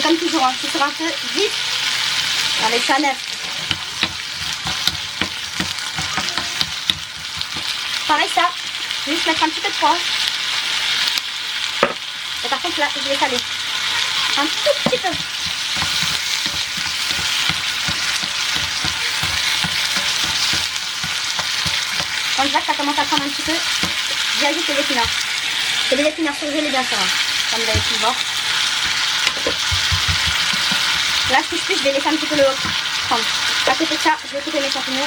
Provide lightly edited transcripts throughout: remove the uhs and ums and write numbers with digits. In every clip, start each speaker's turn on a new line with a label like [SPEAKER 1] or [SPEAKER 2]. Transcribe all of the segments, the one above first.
[SPEAKER 1] fais comme toujours, hein. C'est sur un feu vite. Allez, ça neuf. Pareil ça, je vais juste mettre un petit peu de poivre. Et par contre là, je vais saler. Un tout petit peu. Quand je vois que ça commence à prendre un petit peu, j'ajoute les épinards. C'est des épinards surgelés bien sûr, hein, comme vous avez pu le voir. Là, si je puis, je vais laisser un petit peu le wok prendre. À côté de ça, je vais couper mes champignons.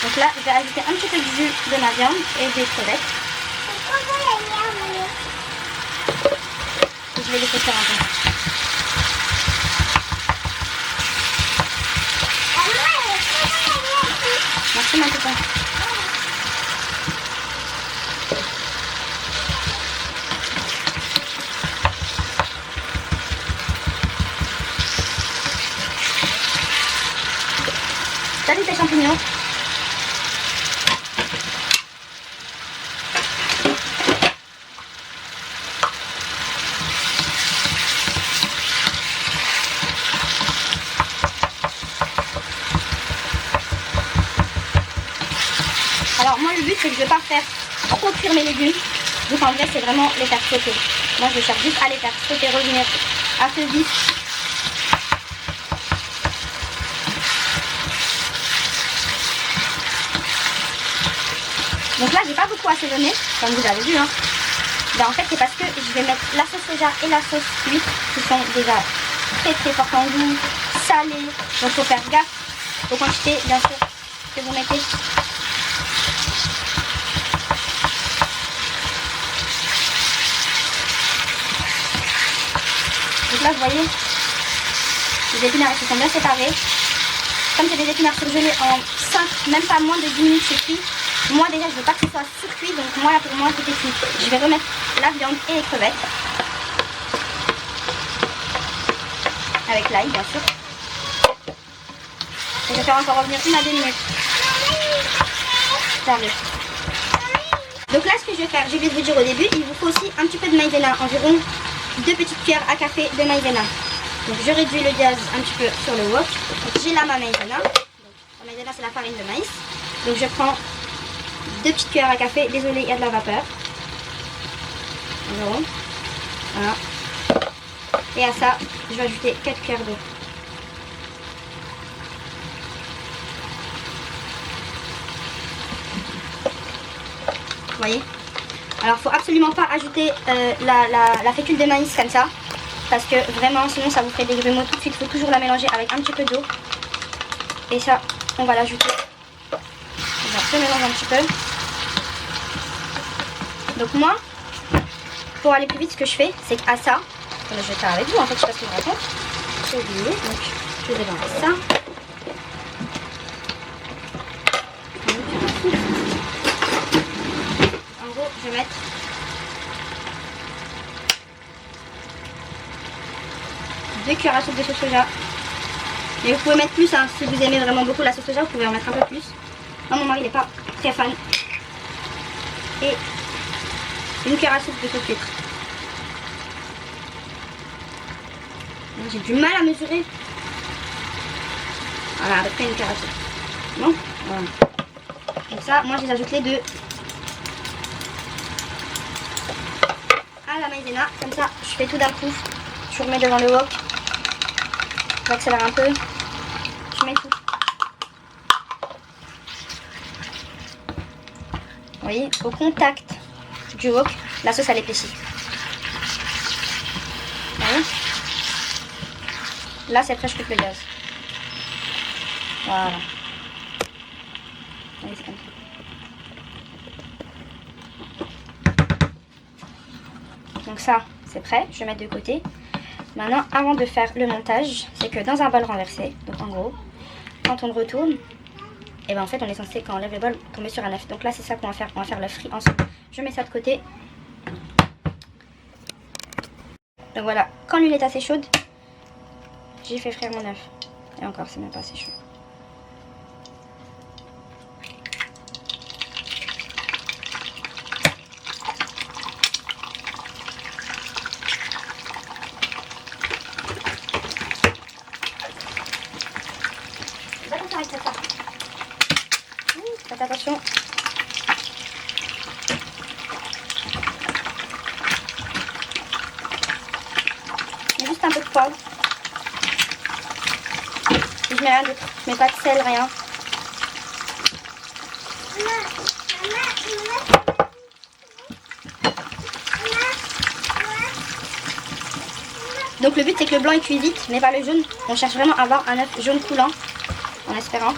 [SPEAKER 1] Donc là, je vais ajouter un petit peu de jus de ma viande et des crevettes. Je vais laisser faire un peu. Merci ma copain. Salut tes champignons. Alors moi le but c'est que je ne vais pas faire trop cuire mes légumes. Donc en vrai c'est vraiment les faire sauter. Moi je cherche juste à les faire sauter, revenir à feu vif. Donc là j'ai pas beaucoup assaisonné, comme vous avez vu. Hein. Ben, en fait c'est parce que je vais mettre la sauce soja et la sauce huître qui sont déjà très fortes en goût, salées. Donc il faut faire gaffe aux quantités bien sûr que vous mettez. Donc là vous voyez, les épinards ils se sont bien séparés. Comme c'est des épinards surgelés en 5, même pas moins de 10 minutes c'est cuit. Moi déjà je veux pas que ce soit surcuit, donc moi là pour moi tout est cuit. Je vais remettre la viande et les crevettes. Avec l'ail bien sûr. Et je vais faire encore revenir 1 à 2 minutes. J'arrive. Donc là ce que je vais faire, j'ai oublié de vous dire au début, il vous faut aussi un petit peu de maïzena, environ 2 petites cuillères à café de maïzena. Donc je réduis le gaz un petit peu sur le wok. J'ai là ma maïzena. La maïzena c'est la farine de maïs. Donc je prends 2 petites cuillères à café. Désolé, il y a de la vapeur. Environ. Voilà. Et à ça, je vais ajouter 4 cuillères d'eau. Vous voyez? Alors, faut absolument pas ajouter la fécule de maïs comme ça. Parce que vraiment, sinon ça vous fait des grumeaux tout de suite. Il faut toujours la mélanger avec un petit peu d'eau. Et ça, on va l'ajouter. On va se mélanger un petit peu. Donc moi, pour aller plus vite, ce que je fais, c'est qu'à ça, je vais faire avec vous en fait, je sais pas ce que je raconte. J'ai oublié, donc je vais dans ça. En gros, je vais mettre deux cuillères à soupe de sauce soja. Et vous pouvez mettre plus, hein, si vous aimez vraiment beaucoup la sauce soja, vous pouvez en mettre un peu plus. Moi, mon mari n'est pas très fan. Et une cuillère à soupe de sauce huître. J'ai du mal à mesurer. Voilà, à peu près une cuillère à soupe. Bon, voilà. Donc ça, moi je les ajoute les deux à la maïzena. Comme ça, je fais tout d'un coup. Je remets devant le wok. J'accélère un peu. Je mets tout. Vous voyez, au contact du wok, la sauce elle épaissit. Vous voyez? Là c'est prêt, je coupe le gaz. Voilà. Allez, c'est comme ça. Donc ça, c'est prêt. Je vais mettre de côté. Maintenant, avant de faire le montage, c'est que dans un bol renversé, donc en gros, quand on le retourne, et ben en fait on est censé quand on lève le bol tomber sur un œuf. Donc là c'est ça qu'on va faire, on va faire l'œuf frit ensemble. Je mets ça de côté. Donc voilà, quand l'huile est assez chaude, j'ai fait frire mon œuf. Et encore c'est même pas assez chaud. Faites attention. Mais juste un peu de poivre. Et je mets rien d'autre. Je mets pas de sel, rien. Donc le but c'est que le blanc il cuit vite, mais pas le jaune. On cherche vraiment à avoir un œuf jaune coulant, en espérant.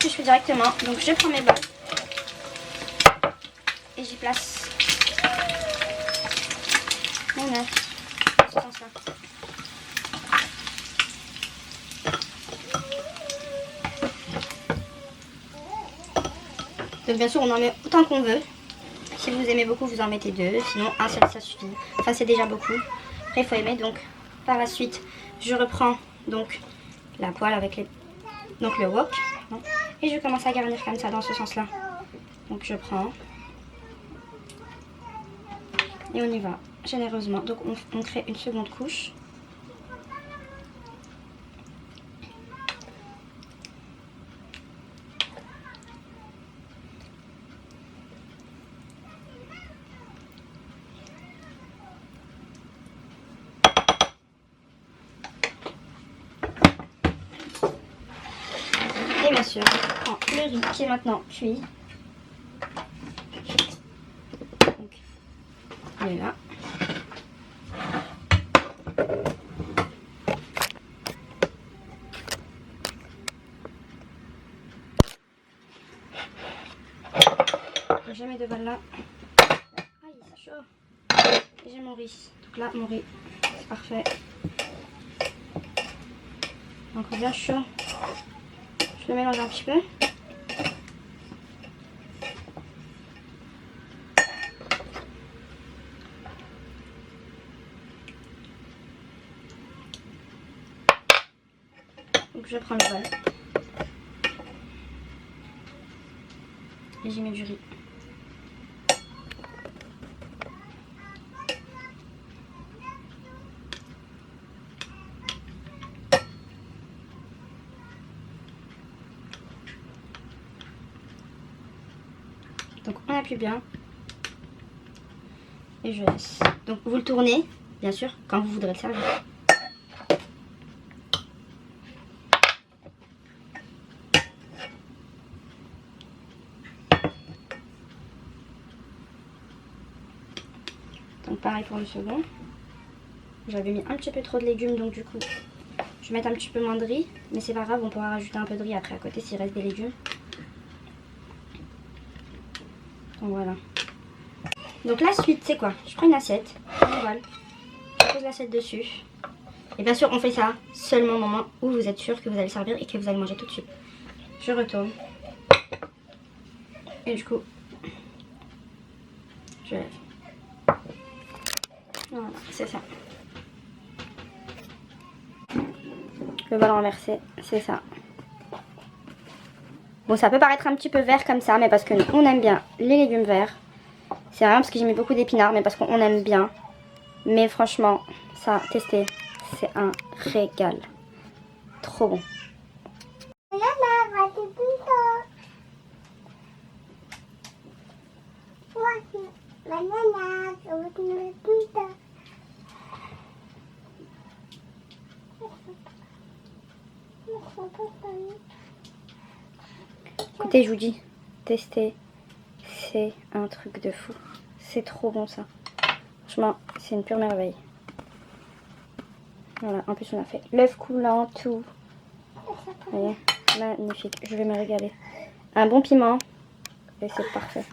[SPEAKER 1] Je fais directement, donc je prends mes bols et j'y place mon œuf dans ce sens-là. Donc bien sûr on en met autant qu'on veut. Si vous aimez beaucoup vous en mettez 2, sinon un seul ça suffit. Enfin c'est déjà beaucoup. Après il faut aimer, donc par la suite je reprends donc la poêle avec donc le wok. Et je commence à garnir comme ça dans ce sens là. Donc je prends et on y va généreusement. Donc on crée une seconde couche. Et bien sûr, je prends le riz qui est maintenant cuit. Donc, il est là. J'ai mes deux balles là. Aïe, c'est chaud. Et j'ai mon riz. Donc là, mon riz, c'est parfait. Encore bien chaud. Je le mélange un petit peu. Donc je prends le bol. Et j'y mets du riz. Donc on appuie bien. Et je laisse. Donc vous le tournez, bien sûr, quand vous voudrez le servir. Donc pareil pour le second. J'avais mis un petit peu trop de légumes, donc du coup je vais mettre un petit peu moins de riz. Mais c'est pas grave, on pourra rajouter un peu de riz après à côté s'il reste des légumes. Donc voilà. Donc la suite c'est quoi? Je prends une assiette, un bol, je pose l'assiette dessus. Et bien sûr on fait ça seulement au moment où vous êtes sûr que vous allez servir et que vous allez manger tout de suite. Je retourne. Et du coup, je lève. Voilà, c'est ça. Le bol renversé, c'est ça. Bon, ça peut paraître un petit peu vert comme ça, mais parce que nous, on aime bien les légumes verts. C'est vraiment parce que j'ai mis beaucoup d'épinards, mais parce qu'on aime bien. Mais franchement, ça, tester, c'est un régal. Trop bon. Écoutez, je vous dis, testez, c'est un truc de fou. C'est trop bon ça. Franchement, c'est une pure merveille. Voilà, en plus on a fait l'œuf coulant, tout. Vous voyez, magnifique. Je vais me régaler. Un bon piment et c'est parfait.